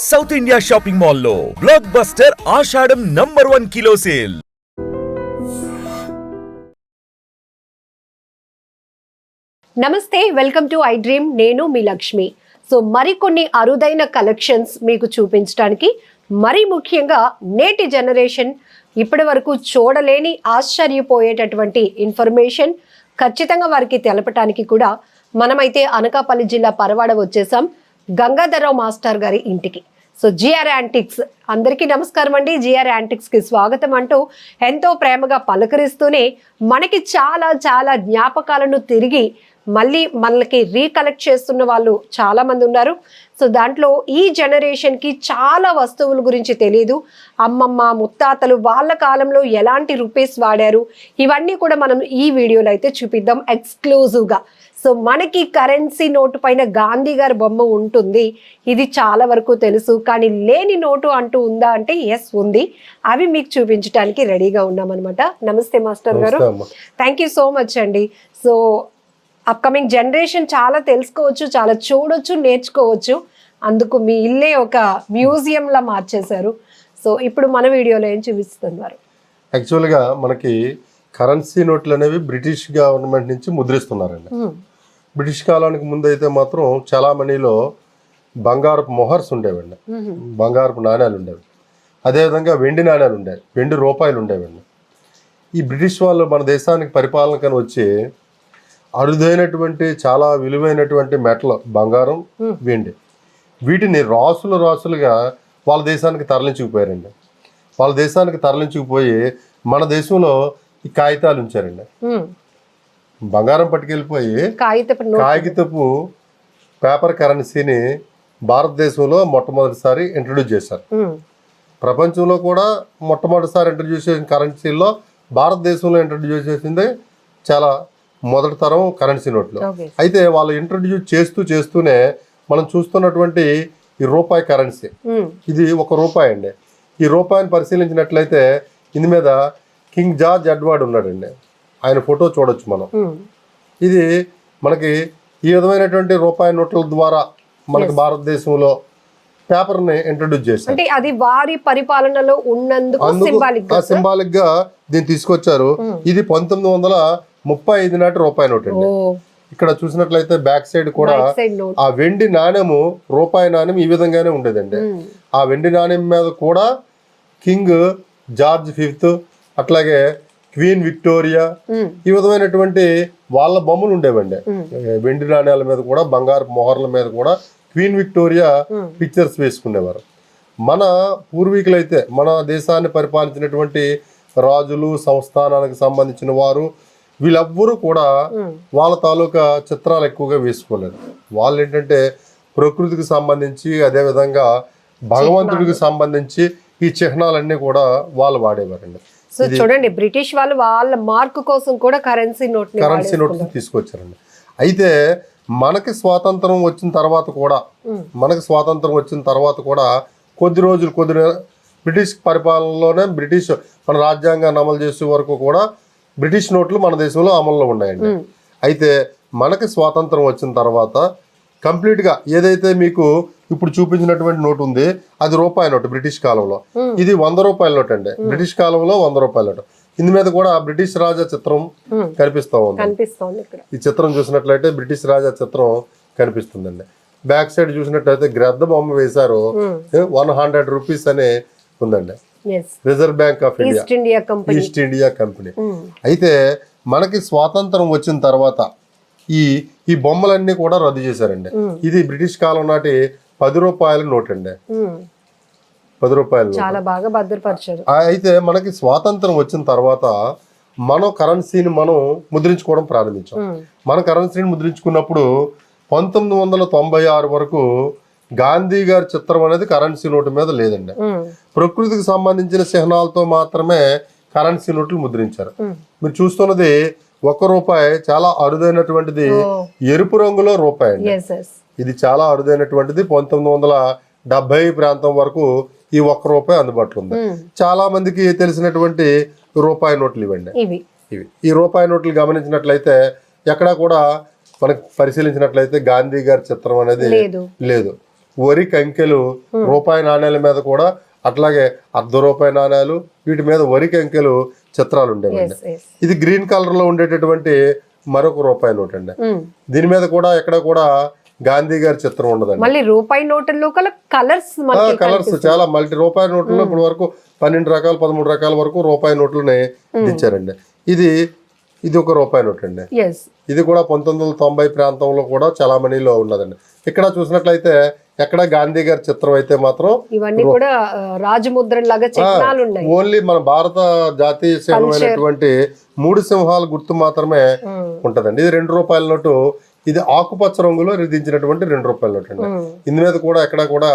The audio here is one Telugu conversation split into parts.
సౌత్ ఇండియా షాపింగ్ మాల్ లో బ్లాక్ బస్టర్ ఆషాఢం #1 కిలో సేల్. నమస్తే, వెల్కమ్ టు ఐ డ్రీమ్. నేను మీ లక్ష్మి. సో మరికొన్ని అరుదైన కలెక్షన్స్ మీకు చూపించడానికి, మరీ ముఖ్యంగా నేటి జనరేషన్ ఇప్పటి వరకు చూడలేని ఆశ్చర్యపోయేటటువంటి ఇన్ఫర్మేషన్ ఖచ్చితంగా వారికి తెలపడానికి కూడా మనమైతే అనకాపల్లి జిల్లా పరవాడ వచ్చేసాం, గంగాధరరావు మాస్టర్ గారి ఇంటికి. సో జిఆర్ యాంటిక్స్, అందరికీ నమస్కారం అండి. జిఆర్ యాంటిక్స్కి స్వాగతం అంటూ ఎంతో ప్రేమగా పలకరిస్తూనే మనకి చాలా చాలా జ్ఞాపకాలను తిరిగి మళ్ళీ మనకి రీకలెక్ట్ చేస్తున్న వాళ్ళు చాలామంది ఉన్నారు. సో దాంట్లో ఈ జనరేషన్కి చాలా వస్తువుల గురించి తెలియదు. అమ్మమ్మ ముత్తాతలు వాళ్ళ కాలంలో ఎలాంటి రూపీస్ వాడారు, ఇవన్నీ కూడా మనం ఈ వీడియోలో అయితే చూపిద్దాం ఎక్స్క్లూజివ్గా. సో మనకి కరెన్సీ నోటు పైన గాంధీ గారి బొమ్మ ఉంటుంది, ఇది చాలా వరకు తెలుసు. కానీ లేని నోటు అంటూ ఉందా అంటే ఎస్ ఉంది. అవి మీకు చూపించడానికి రెడీగా ఉన్నామన్నమాట. నమస్తే మాస్టర్ గారు, థ్యాంక్ యూ సో మచ్ అండి. సో అప్కమింగ్ జనరేషన్ చాలా తెలుసుకోవచ్చు, చాలా చూడొచ్చు, నేర్చుకోవచ్చు. అందుకు మీ ఇల్లే ఒక మ్యూజియంలా మార్చేశారు. సో ఇప్పుడు మన వీడియోలో ఏం చూపిస్తున్నారు? యాక్చువల్గా మనకి కరెన్సీ నోట్లు అనేవి బ్రిటిష్ గవర్నమెంట్ నుంచి ముద్రిస్తున్నారండి. బ్రిటిష్ కాలానికి ముందు అయితే మాత్రం చాలా మనీలో బంగారపు మొహర్స్ ఉండేవండి, బంగారపు నాణ్యాలు ఉండేవి. అదేవిధంగా వెండి నాణ్యాలు ఉండేవి, వెండి రూపాయలు ఉండేవండి. ఈ బ్రిటిష్ వాళ్ళు మన దేశానికి పరిపాలనకని వచ్చి అరుదైనటువంటి చాలా విలువైనటువంటి మెటల్ బంగారం, వెండి, వీటిని రాసులుగా వాళ్ళ దేశానికి తరలించుకుపోయారండి. వాళ్ళ దేశానికి తరలించుకుపోయి మన దేశంలో ఈ కాగితాలు ఉంచారండి. బంగారం పట్టుకెళ్ళిపోయి కాగితపు పేపర్ కరెన్సీని భారతదేశంలో మొట్టమొదటిసారి ఇంట్రడ్యూస్ చేశారు. ప్రపంచంలో కూడా మొట్టమొదటిసారి ఇంట్రడ్యూస్ చేసిన కరెన్సీల్లో భారతదేశంలో ఇంట్రడ్యూస్ చేసింది చాలా మొదటి తరం కరెన్సీ నోట్లు. అయితే వాళ్ళు ఇంట్రడ్యూస్ చేస్తూనే మనం చూస్తున్నటువంటి ఈ రూపాయి కరెన్సీ, ఇది ₹1 అండి. ఈ రూపాయిని పరిశీలించినట్లయితే ఇందు మీద కింగ్ జార్జ్ ఎడ్వర్డ్ ఉన్నాడండి, ఆయన ఫోటో చూడొచ్చు మనం. ఇది మనకి ఈ విధమైనటువంటి రూపాయి నోట్ల ద్వారా మనకి భారతదేశంలో పేపర్ని ఇంట్రడ్యూస్ చేశారు. అంటే అది వారి పరిపాలనలో ఉన్నందుకు సింబాలిక్ గా దీన్ని తీసుకొచ్చారు. ఇది 1935 నాటి రూపాయి నోట్ అండి. ఇక్కడ చూసినట్లయితే బ్యాక్ సైడ్ కూడా ఆ వెండి నాణ్యము, రూపాయి నాణ్యం ఈ విధంగానే ఉండేదండి. ఆ వెండి నాణ్యం మీద కూడా కింగ్ జార్జ్ 5, అట్లాగే క్వీన్ విక్టోరియా, ఈ విధమైనటువంటి వాళ్ళ బొమ్మలు ఉండేవండి. వెండి నాణ్యాల మీద కూడా, బంగారు మొహర్ల మీద కూడా క్వీన్ విక్టోరియా పిక్చర్స్ వేసుకునేవారు. మన పూర్వీకులైతే, మన దేశాన్ని పరిపాలించినటువంటి రాజులు, సంస్థానానికి సంబంధించిన వారు, వీళ్ళెవ్వరూ కూడా వాళ్ళ తాలూకా చిత్రాలు ఎక్కువగా వేసుకోలేదు. వాళ్ళు ఏంటంటే ప్రకృతికి సంబంధించి, అదేవిధంగా భగవంతుడికి సంబంధించి ఈ చిహ్నాలన్నీ కూడా వాళ్ళు వాడేవారండి. సో చూడండి, బ్రిటిష్ వాళ్ళు వాళ్ళ మార్క్ కోసం కూడా కరెన్సీ నోట్ తీసుకొచ్చారండి. అయితే మనకి స్వాతంత్రం వచ్చిన తర్వాత కూడా కొద్ది రోజులు బ్రిటిష్ పరిపాలనలోనే, బ్రిటిష్ మన రాజ్యాంగాన్ని అమలు చేసే వరకు కూడా బ్రిటిష్ నోట్లు మన దేశంలో అమల్లో ఉన్నాయండి. అయితే మనకి స్వాతంత్రం వచ్చిన తర్వాత కంప్లీట్గా ఏదైతే మీకు ఇప్పుడు చూపించినటువంటి నోట్ ఉంది, అది రూపాయి నోటు బ్రిటిష్ కాలంలో. ఇది ₹100 నోట్ అండి, బ్రిటిష్ కాలంలో ₹100 నోటు. ఇందు మీద కూడా బ్రిటిష్ రాజా చిత్రం కనిపిస్తూ ఉంది. ఈ చిత్రం చూసినట్లయితే బ్రిటిష్ రాజా చిత్రం కనిపిస్తుందండి. బ్యాక్ సైడ్ చూసినట్లయితే గ్రద్ద బొమ్మ వేశారు, ₹100 అనే ఉందండి. Reserve bank of India, east India company. అయితే మనకి స్వాతంత్రం వచ్చిన తర్వాత ఈ బొమ్మలన్నీ కూడా రద్దు చేశారండి. ఇది బ్రిటిష్ కాలం నాటి ₹10 నోట్ అండి, ₹10 చాలా బాగా భద్రపరిచారు. అయితే మనకి స్వాతంత్రం వచ్చిన తర్వాత మనం కరెన్సీని మనం ముద్రించుకోవడం ప్రారంభించాం. మన కరెన్సీని ముద్రించుకున్నప్పుడు 1996 వరకు గాంధీ గారి చిత్రం అనేది కరెన్సీ నోటు మీద లేదండి. ప్రకృతికి సంబంధించిన చిహ్నాలతో మాత్రమే కరెన్సీ నోట్లు ముద్రించారు. మీరు చూస్తున్నది ₹1, చాలా అరుదైనటువంటిది, ఎరుపు రంగులో రూపాయి అండి. ఇది చాలా అరుదైనటువంటిది. 1970 ప్రాంతం వరకు ఈ ₹1 అందుబాటులో ఉంది. చాలా మందికి తెలిసినటువంటి రూపాయి నోట్లు ఇవ్వండి. ఈ రూపాయి నోట్లు గమనించినట్లయితే ఎక్కడా కూడా మనకు పరిశీలించినట్లయితే గాంధీ గారి చిత్రం అనేది లేదు. వరి కంకెలు, రూపాయి నాణ్యాల మీద కూడా అట్లాగే ₹1 నాణ్యాలు, వీటి మీద వరి కంకెలు చిత్రాలు ఉండేవండి. ఇది గ్రీన్ కలర్ లో ఉండేటటువంటి మరొక రూపాయి నోట్ అండి. దీని మీద కూడా ఎక్కడ కూడా గాంధీ గారి చిత్రం ఉండదండి. మళ్ళీ రూపాయి నోట్లలో కలర్స్ కలర్స్ చాలా మల్టీ రూపాయి నోట్లలో ఇప్పుడు వరకు 12 రకాలు 13 రకాల వరకు రూపాయి నోట్లని దించారండి. ఇది ఒక రూపాయి నోట్ అండి. ఇది కూడా 1990 ప్రాంతంలో కూడా చలామణిలో ఉన్నదండి. ఇక్కడ చూసినట్లయితే ఎక్కడ గాంధీ గారి చిత్రం అయితే మాత్రం ఇవన్నీ కూడా రాజముద్ర లాగా చిహ్నాలు ఉన్నాయి. ఓన్లీ మన భారత జాతీయ సింహమైనటువంటి 3 సింహాల గుర్తు మాత్రమే ఉంటదండి. ఇది ₹2 నోటు. ఇది ఆకుపచ్చ రంగులో దించినటువంటి ₹2 నోట్ అండి. ఇందు మీద కూడా ఎక్కడ కూడా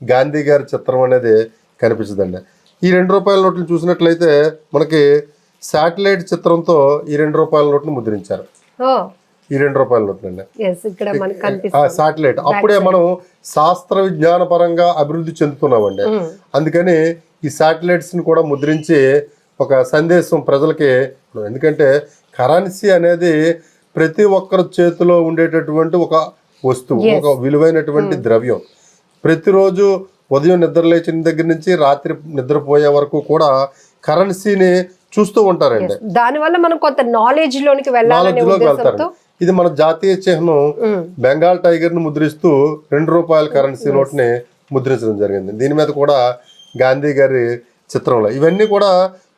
గాంధీ గారి చిత్రం అనేది కనిపిస్తుందండి. ఈ ₹2 నోట్లు చూసినట్లయితే మనకి శాటిలైట్ చిత్రంతో ఈ ₹2 నోట్ను ముద్రించారు. ఈ ₹2 నోట్లు అండి. శాటిలైట్ అప్పుడే మనం శాస్త్ర విజ్ఞాన పరంగా అభివృద్ధి చెందుతున్నామండి. అందుకని ఈ శాటిలైట్స్ ని కూడా ముద్రించి ఒక సందేశం ప్రజలకి, ఎందుకంటే కరెన్సీ అనేది ప్రతి ఒక్కరి చేతిలో ఉండేటటువంటి ఒక వస్తువు, ఒక విలువైనటువంటి ద్రవ్యం. ప్రతిరోజు ఉదయం నిద్ర లేచిన దగ్గర నుంచి రాత్రి నిద్రపోయే వరకు కూడా కరెన్సీని చూస్తూ ఉంటారండి. దానివల్ల మనం కొంత నాలెడ్జ్ లోకి వెళ్తారు. ఇది మన జాతీయ చిహ్నం బెంగాల్ టైగర్ ను ముద్రిస్తూ ₹2 కరెన్సీ నోట్ ని ముద్రించడం జరిగింది. దీని మీద కూడా గాంధీ గారి చిత్రంలో ఇవన్నీ కూడా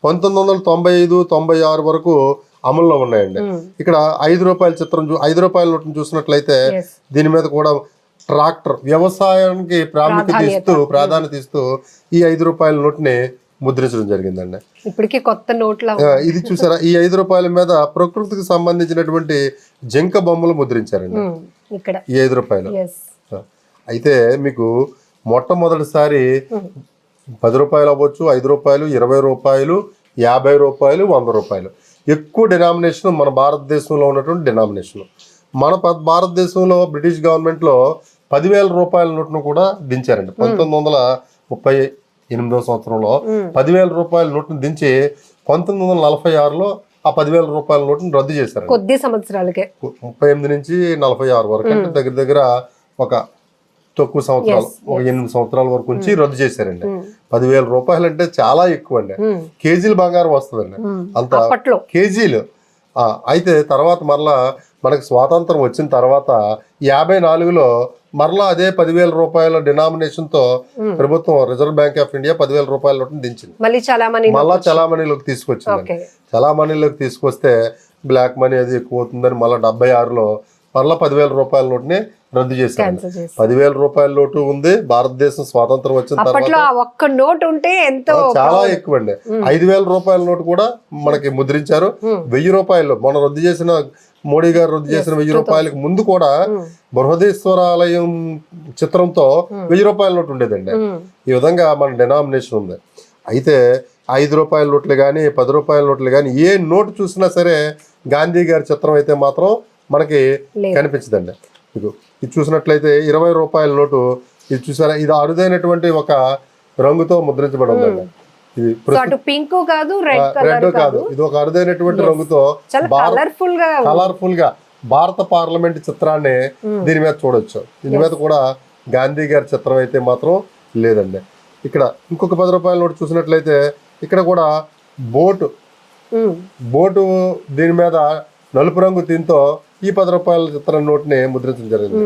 1995-96 వరకు అమల్లో ఉన్నాయండి. ఇక్కడ ₹5 చిత్రం ₹5 నోట్ను చూసినట్లయితే దీని మీద కూడా ట్రాక్టర్ వ్యవసాయానికి ప్రాధాన్యత ఇస్తూ ఈ ₹5 నోట్ని ముద్రించడం జరిగిందండి. ఇప్పటికీ కొత్త నోట్ల ఇది చూసారా, ఈ ₹5 మీద ప్రకృతికి సంబంధించినటువంటి జింక బొమ్మలు ముద్రించారండి ఈ ₹5. అయితే మీకు మొట్టమొదటిసారి ₹10 అవ్వచ్చు, ₹5, ₹20, ₹50, ₹100 ఎక్కువ డినామినేషన్ మన భారతదేశంలో ఉన్నటువంటి డినామినేషన్. మన భారతదేశంలో బ్రిటిష్ గవర్నమెంట్ లో ₹10,000 నోట్ను కూడా దించారండి. 1938వ సంవత్సరంలో ₹10,000 నోట్ను దించి 1946లో ఆ ₹10,000 నోట్ను రద్దు చేశారు. కొద్ది సంవత్సరాలకే 38 నుంచి 46 వరకు అంటే దగ్గర దగ్గర ఒక తక్కువ సంవత్సరాలు, ఒక 8 సంవత్సరాల వరకు నుంచి రద్దు చేశారండి. ₹10,000 అంటే చాలా ఎక్కువ అండి. కేజీలు బంగారం వస్తుందండి అంత కేజీలు. అయితే తర్వాత మరలా మనకి స్వాతంత్రం వచ్చిన తర్వాత 54లో మరలా అదే ₹10,000 డినామినేషన్ తో ప్రభుత్వం రిజర్వ్ బ్యాంక్ ఆఫ్ ఇండియా ₹10,000 నోట్ని దించింది. మళ్ళా చలామణిలోకి తీసుకొచ్చింది. చలామణిలోకి తీసుకొస్తే బ్లాక్ మనీ అది ఎక్కువ అవుతుందని మళ్ళీ 76లో మరలా ₹10,000 నోట్ని రద్దు చేశారు. ₹10,000 నోటు ఉంది. భారతదేశం స్వాతంత్రం వచ్చిన తర్వాత చాలా ఎక్కువ అండి. ₹5,000 నోటు కూడా మనకి ముద్రించారు. ₹1,000 మన రద్దు చేసిన మోడీ గారు రద్దు చేసిన ₹1,000 ముందు కూడా బృహదేశ్వర ఆలయం చిత్రంతో ₹1,000 నోటు ఉండేదండి. ఈ విధంగా మన డినామినేషన్ ఉంది. అయితే ₹5 నోట్లు కానీ ₹10 నోట్లు కానీ ఏ నోటు చూసినా సరే గాంధీ గారి చిత్రం అయితే మాత్రం మనకి కనిపించదండి. ఇది చూసినట్లయితే ₹20 నోటు, ఇది చూసారా, ఇది అరుదైనటువంటి ఒక రంగుతో ముద్రించబడి ఉందండి. ఇది పింక్ కాదు, రెడ్ కాదు, ఇది ఒక అరుదైనటువంటి రంగుతో కలర్ఫుల్ గా భారత పార్లమెంట్ చిత్రాన్ని దీని మీద చూడొచ్చు. దీని మీద కూడా గాంధీ గారి చిత్రం అయితే మాత్రం లేదండి. ఇక్కడ ఇంకొక ₹10 నోటు చూసినట్లయితే ఇక్కడ కూడా బోటు దీని మీద నలుపు రంగు దీంతో ఈ ₹10 చిత్రం నోట్ని ముద్రించడం జరిగింది.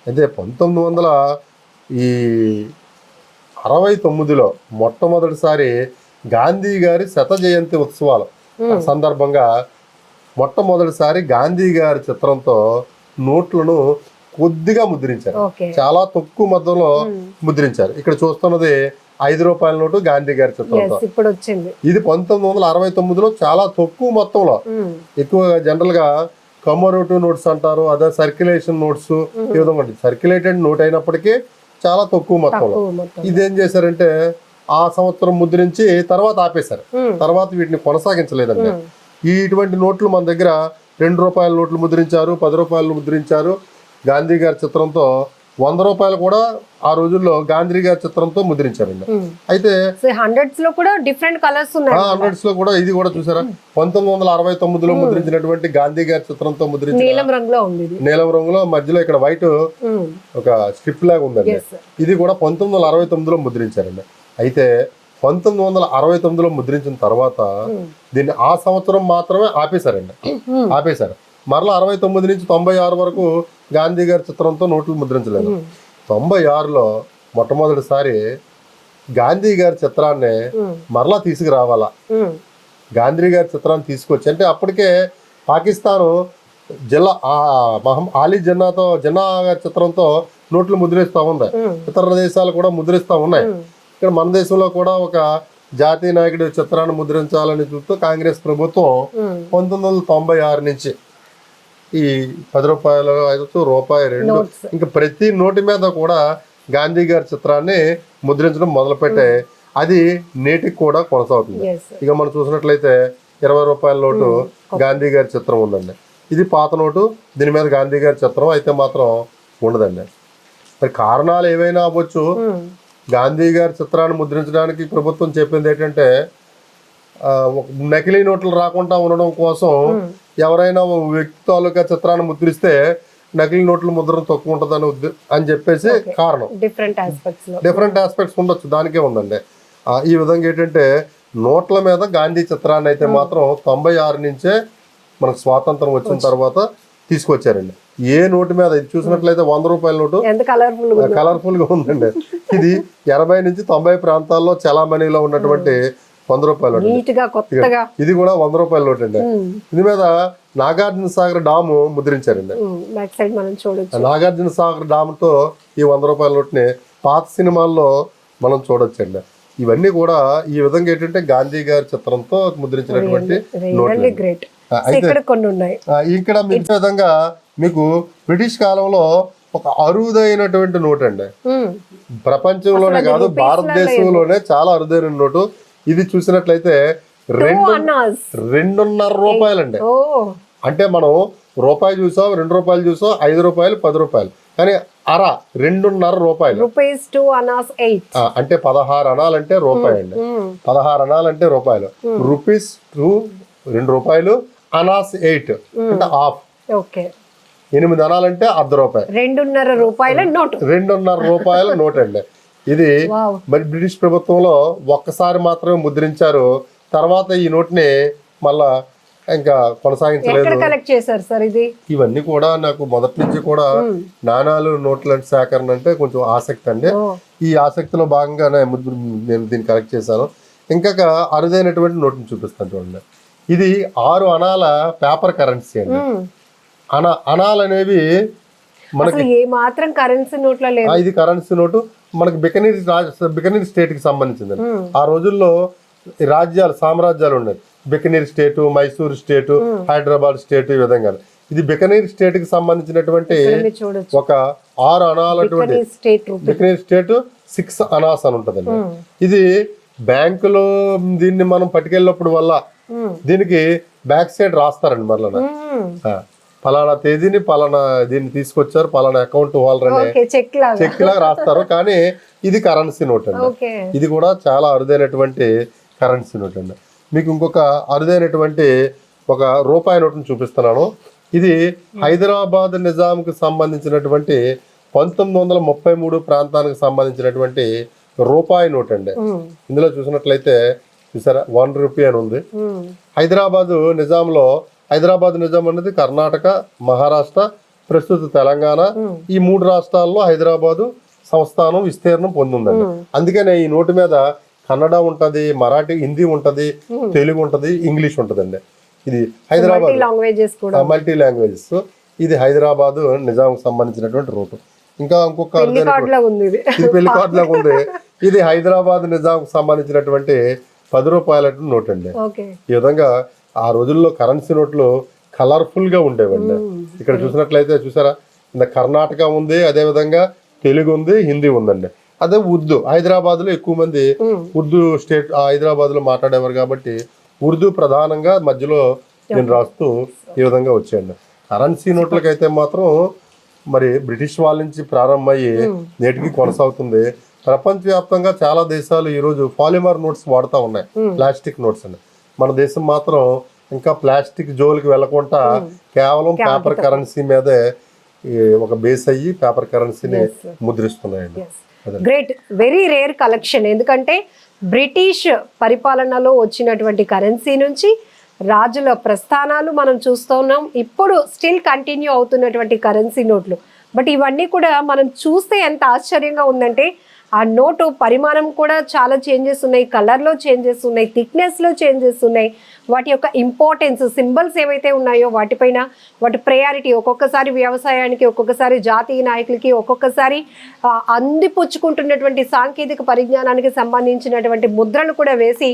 అయితే 1969లో మొట్టమొదటిసారి గాంధీ గారి 100వ జయంతి ఉత్సవాల సందర్భంగా మొట్టమొదటిసారి గాంధీ గారి చిత్రంతో నోట్లను కొద్దిగా ముద్రించారు. చాలా తక్కువ మొత్తంలో ముద్రించారు. ఇక్కడ చూస్తున్నది ₹5 నోటు గాంధీ గారి చిత్రంతో. ఇది 1969లో చాలా తక్కువ మొత్తంలో, ఎక్కువగా జనరల్ గా కమోరేటివ్ నోట్స్ అంటారు, అదే సర్క్యులేషన్ నోట్స్, ఈ విధంగా సర్క్యులేటెడ్ నోట్ అయినప్పటికీ చాలా తక్కువ మొత్తంలో. ఇదేం చేశారంటే ఆ సంవత్సరం ముద్రించి తర్వాత ఆపేశారు. తర్వాత వీటిని కొనసాగించలేదండి. ఇటువంటి నోట్లు మన దగ్గర ₹2 నోట్లు ముద్రించారు, ₹10 ముద్రించారు. గాంధీ గారి చిత్రంతో రూపాయలు కూడా ఆ రోజుల్లో గాంధీ గారి చిత్రంతో ముద్రించారండి. అయితే హండ్రెడ్స్ లో కూడా డిఫరెంట్ కలర్స్ ఉన్నాయి. హండ్రెడ్స్ లో కూడా ఇది కూడా చూసారా 1969లో ముద్రించినటువంటి గాంధీ గారి చిత్రంతో ముద్రించిన నీలం రంగులో ఉంది ఇది. నీలం రంగులో మధ్యలో ఇక్కడ వైట్ ఒక స్ట్రిప్ లాగా ఉందండి. ఇది కూడా 1969లో ముద్రించారండి. అయితే 1969లో ముద్రించిన తర్వాత దీన్ని ఆ సంవత్సరం మాత్రమే ఆపేశారు. మరలా 69 నుంచి 96 వరకు గాంధీ గారి చిత్రంతో నోట్లు ముద్రించలేదు. 96లో మొట్టమొదటిసారి గాంధీ గారి చిత్రాన్ని మరలా తీసుకురావాలా, గాంధీ గారి చిత్రాన్ని తీసుకొచ్చి, అంటే అప్పటికే పాకిస్తాన్ ఆలీ జిన్నా గారి చిత్రంతో నోట్లు ముద్రిస్తూ ఉంది, ఇతర దేశాలు కూడా ముద్రిస్తూ ఉన్నాయి. ఇక్కడ మన దేశంలో కూడా ఒక జాతీయ నాయకుడి చిత్రాన్ని ముద్రించాలని చూస్తూ కాంగ్రెస్ ప్రభుత్వం 1996 నుంచి ఈ 10 రూపాయలు, 5 రూపాయి, 2 ఇంకా ప్రతి నోటి మీద కూడా గాంధీ గారి చిత్రాన్ని ముద్రించడం మొదలుపెట్టే అది నేటికి కూడా కొనసాగుతుంది. ఇక మనం చూసినట్లయితే 20 రూపాయల నోటు గాంధీ గారి చిత్రం ఉందండి. ఇది పాత నోటు, దీని మీద గాంధీ గారి చిత్రం అయితే మాత్రం ఉండదండి. మరి కారణాలు ఏవైనా అవ్వచ్చు. గాంధీ గారి చిత్రాన్ని ముద్రించడానికి ప్రభుత్వం చెప్పింది ఏంటంటే నకిలీ నోట్లు రాకుండా ఉండడం కోసం ఎవరైనా వ్యక్తి తాలూకా చిత్రాన్ని ముద్రిస్తే నకిలీ నోట్ల ముద్రణ తక్కువ ఉంటుందని అని చెప్పేసి కారణం. డిఫరెంట్ ఆస్పెక్ట్స్ ఉండొచ్చు, దానికే ఉందండి. ఈ విధంగా ఏంటంటే నోట్ల మీద గాంధీ చిత్రాన్ని అయితే మాత్రం 96 నుంచే మనకు స్వాతంత్రం వచ్చిన తర్వాత తీసుకొచ్చారండి. ఏ నోటు మీద ఇది చూసినట్లయితే 100 రూపాయల నోటు కలర్ఫుల్ గా ఉందండి. ఇది 80 నుంచి 90 ప్రాంతాల్లో చలామణిలో ఉన్నటువంటి 100 రూపాయల నోటు. ఇది కూడా 100 రూపాయల నోటు అండి. ఇది మీద నాగార్జున సాగర్ డాము ముద్రించారండి. నాగార్జున సాగర్ డామ్ తో ఈ 100 రూపాయల నోటుని పాత సినిమాల్లో మనం చూడొచ్చండి. ఇవన్నీ కూడా ఈ విధంగా ఏంటంటే గాంధీ గారి చిత్రంతో ముద్రించినటువంటి నోట్లు. అయితే ఇక్కడ ఈ విధంగా మీకు బ్రిటిష్ కాలంలో ఒక అరుదైనటువంటి నోట్ అండి, ప్రపంచంలోనే కాదు భారతదేశంలోనే చాలా అరుదైన నోటు. ఇది చూసినట్లయితే 2.5 రూపాయలండి. అంటే మనం రూపాయి చూసాం, 2 రూపాయలు చూసాం, 5 రూపాయలు, 10 రూపాయలు, కానీ 2.5 రూపాయలు అంటే 16 అనాలంటే రూపాయి అండి. 16 అనాలంటే రూపాయలు. రూపీస్ 2 రూపాయలు, అనాస్ 8 అంటే హాఫ్. 8 అనాలంటే ₹1 2.5 రూపాయల నోటు. 2.5 రూపాయల నోట్ అండి. ఇది మరి బ్రిటిష్ ప్రభుత్వంలో ఒక్కసారి మాత్రమే ముద్రించారు. తర్వాత ఈ నోట్ని మళ్ళా ఇంకా కొనసాగించలేదు. ఇవన్నీ కూడా నాకు మొదటి నుంచి కూడా నాణాలు నోట్ల సేకరణ అంటే కొంచెం ఆసక్తి అండి. ఈ ఆసక్తిలో భాగంగానే నేను దీన్ని కలెక్ట్ చేశాను. ఇంకా అరుదైనటువంటి నోట్ని చూపిస్తాను చూడండి. ఇది 6 అణాల పేపర్ కరెన్సీ అండి. అణాలు అనేవి మనకి ఇది కరెన్సీ నోటు. మనకి బికనీర్ స్టేట్ కి సంబంధించింది. ఆ రోజుల్లో సామ్రాజ్యాలు ఉన్నాయి. బికనీర్ స్టేటు, మైసూర్ స్టేటు, హైదరాబాద్ స్టేట్, ఈ విధంగా. ఇది బికనీర్ స్టేట్ కి సంబంధించినటువంటి ఒక 6 అణాలటువంటి బికనీర్ స్టేట్ 6 అనాస్ అని ఉంటదండి. ఇది బ్యాంకులో దీన్ని మనం పట్టుకెళ్ళినప్పుడు వల్ల దీనికి బ్యాక్ సైడ్ రాస్తారండి. మరలా పలానా తేదీని పలానా దీన్ని తీసుకొచ్చారు, పలానా అకౌంట్ హోల్డర్ చెక్ లాగా రాస్తారు. కానీ ఇది కరెన్సీ నోట్ అండి. ఇది కూడా చాలా అరుదైనటువంటి కరెన్సీ నోట్ అండి. మీకు ఇంకొక అరుదైనటువంటి ఒక రూపాయి నోట్ని చూపిస్తున్నాను. ఇది హైదరాబాద్ నిజాంకి సంబంధించినటువంటి 1933 ప్రాంతానికి సంబంధించినటువంటి రూపాయి నోట్ అండి. ఇందులో చూసినట్లయితే చూసారా 1 రూపీ అని ఉంది. హైదరాబాద్ నిజాం అనేది కర్ణాటక, మహారాష్ట్ర, ప్రస్తుత తెలంగాణ, ఈ 3 రాష్ట్రాల్లో హైదరాబాదు సంస్థానం విస్తీర్ణం పొందిందండి. అందుకనే ఈ నోటు మీద కన్నడ ఉంటది, మరాఠీ, హిందీ ఉంటది, తెలుగు ఉంటది, ఇంగ్లీష్ ఉంటదండి. ఇది హైదరాబాద్ మల్టీ లాంగ్వేజెస్. ఇది హైదరాబాద్ నిజాం సంబంధించినటువంటి రూటు. ఇంకా ఇంకొక ఇది పెళ్లి కార్డ్ లాగా ఉంది. ఇది హైదరాబాద్ నిజాం సంబంధించినటువంటి 10 రూపాయల నోట్ అండి. ఈ విధంగా ఆ రోజుల్లో కరెన్సీ నోట్లు కలర్ఫుల్ గా ఉండేవండి. ఇక్కడ చూసినట్లయితే చూసారా కర్ణాటక ఉంది, అదే విధంగా తెలుగు ఉంది, హిందీ ఉందండి. అదే ఉర్దూ, హైదరాబాద్ లో ఎక్కువ మంది ఉర్దూ స్టేట్ హైదరాబాద్ లో మాట్లాడేవారు కాబట్టి ఉర్దూ ప్రధానంగా మధ్యలో నేను రాస్తూ ఈ విధంగా వచ్చాయండి. కరెన్సీ నోట్లకైతే మాత్రం మరి బ్రిటిష్ వాళ్ళ నుంచి ప్రారంభమయ్యి నేటికి కొనసాగుతుంది. ప్రపంచవ్యాప్తంగా చాలా దేశాలు ఈరోజు పాలిమర్ నోట్స్ వాడుతూ ఉన్నాయి, ప్లాస్టిక్ నోట్స్ అని. మన దేశం మాత్రం ఇంకా ప్లాస్టిక్ జోలికి వెళ్లకుండా కేవలం పేపర్ కరెన్సీ మీదే ఒక బేస్ అయ్యి పేపర్ కరెన్సీని ముద్రిస్తున్నాయండి. Great, very rare collection. ఎందుకంటే బ్రిటిష్ పరిపాలనలో వచ్చినటువంటి కరెన్సీ నుంచి రాజుల ప్రస్థానాలు మనం చూస్తున్నాం, ఇప్పుడు స్టిల్ కంటిన్యూ అవుతున్నటువంటి కరెన్సీ నోట్లు. బట్ ఇవన్నీ కూడా మనం చూస్తే ఎంత ఆశ్చర్యంగా ఉందంటే ఆ నోటు పరిమాణం కూడా చాలా చేంజెస్ ఉన్నాయి, కలర్లో చేంజెస్ ఉన్నాయి, థిక్నెస్లో చేంజెస్ ఉన్నాయి. వాటి యొక్క ఇంపార్టెన్స్, సింబల్స్ ఏవైతే ఉన్నాయో వాటిపైన వాటి ప్రయారిటీ, ఒక్కొక్కసారి వ్యవసాయానికి, ఒక్కొక్కసారి జాతీయ నాయకులకి, ఒక్కొక్కసారి అందిపుచ్చుకుంటున్నటువంటి సాంకేతిక పరిజ్ఞానానికి సంబంధించినటువంటి ముద్రలు కూడా వేసి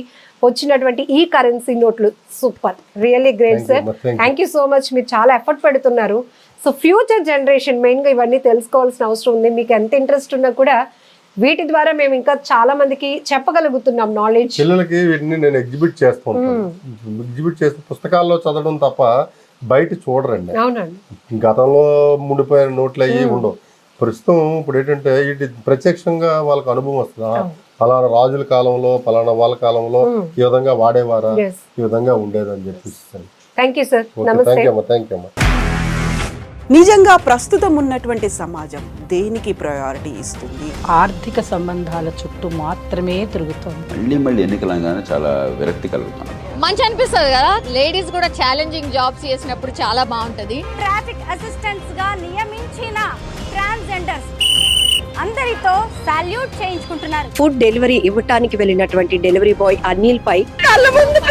వచ్చినటువంటి ఈ కరెన్సీ నోట్లు super, really great sir. Thank you so much. మీరు చాలా ఎఫర్ట్ పెడుతున్నారు. సో ఫ్యూచర్ జనరేషన్ మెయిన్గా ఇవన్నీ తెలుసుకోవాల్సిన అవసరం ఉంది. మీకు ఎంత ఇంట్రెస్ట్ ఉన్నా కూడా వీటి ద్వారా మేము ఇంకా చాలా మందికి చెప్పగలుగుతున్నాం నాలెడ్జ్. పిల్లలకి వీటిని నేను ఎగ్జిబిట్ చేస్తూ ఉంటాను. ఎగ్జిబిట్ చేస్తే పుస్తకాల్లో చదవడం తప్ప బయట చూడరండి. అవునండి, గతంలో ముడిపోయిన నోట్లు అయ్యి ఉండవు. ప్రస్తుతం ఇప్పుడు ఏంటంటే ఇది ప్రత్యక్షంగా వాళ్ళకి అనుభవం వస్తుంది. ఫలానా రాజుల కాలంలో, ఫలానా వాళ్ళ కాలంలో ఈ విధంగా వాడేవారా, ఈ విధంగా ఉండేదని చెప్పేసి. Thank you sir. Thank you అమ్మా. థ్యాంక్ యూ అమ్మా. నిజంగా ప్రస్తుతం ఉన్నటువంటి సమాజం దేనికి ప్రయారిటీ ఇస్తుంది? ఆర్థిక సంబంధాల చుట్టూ మాత్రమే తిరుగుతోంది. మళ్ళీ ఎన్నికలంగానే చాలా విరక్తి కలుగుతాం. మంచి అనిపిస్తుంది కదా, లేడీస్ కూడా ఛాలెంజింగ్ జాబ్స్ చేసినప్పుడు చాలా బాగుంటది. ట్రాఫిక్ అసిస్టెంట్స్ గా నియమించిన ట్రాన్స్జెండర్స్ అందరితో సాల్యూట్ చేయించుకుంటున్నారు. ఫుడ్ డెలివరీ ఇవ్వటానికి వెళ్ళినటువంటి డెలివరీ బాయ్ అనిల్ పై కళ్ళ ముందు